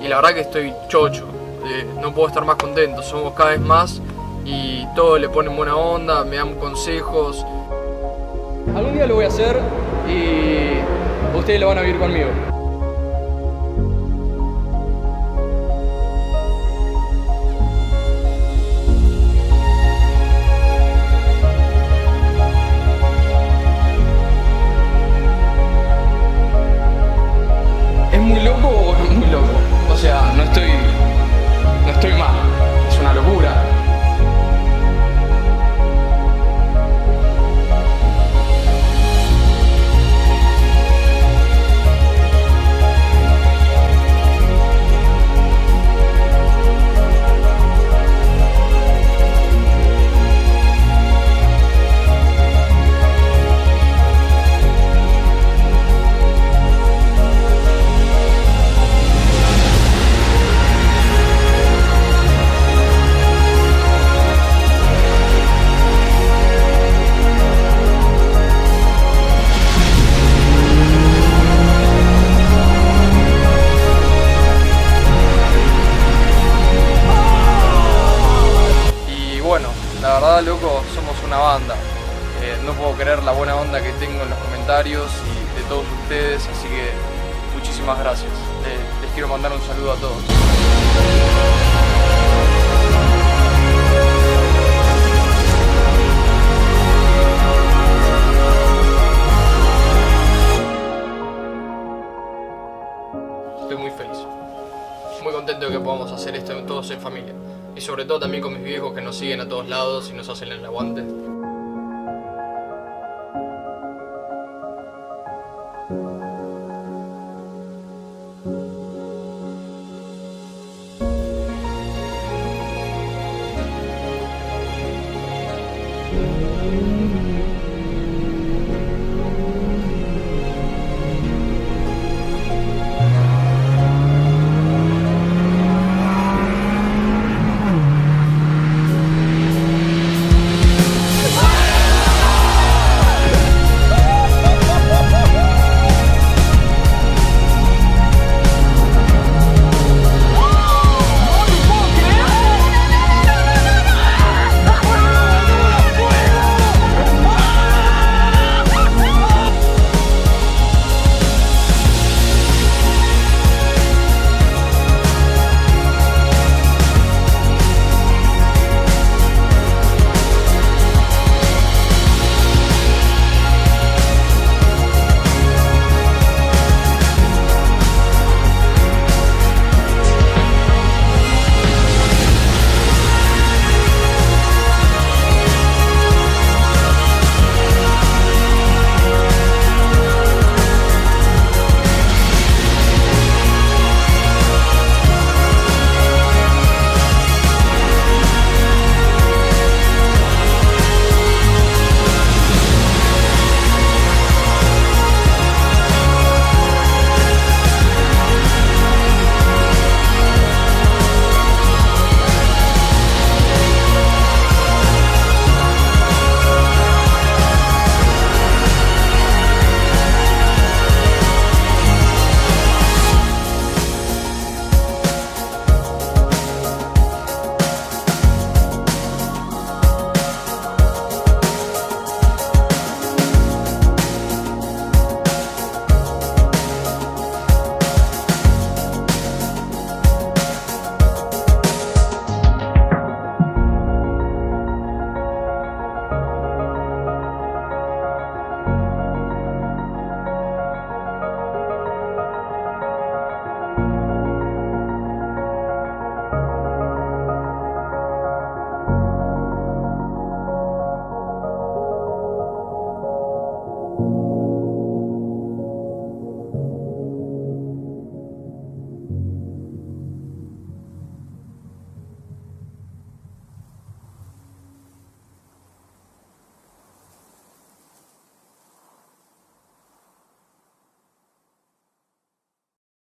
y la verdad que estoy chocho, no puedo estar más contento, somos cada vez más y todos le ponen buena onda, me dan consejos. Algún día lo voy a hacer y ustedes lo van a vivir conmigo. ¿Es muy loco o no es muy loco? O sea, no estoy mal, es una locura. Bueno, la verdad, loco, somos una banda. No puedo creer la buena onda que tengo en los comentarios y de todos ustedes, así que muchísimas gracias. Les quiero mandar un saludo a todos. Estoy muy feliz, muy contento de que podamos hacer esto todos en familia. Y sobre todo también con mis viejos que nos siguen a todos lados y nos hacen el aguante.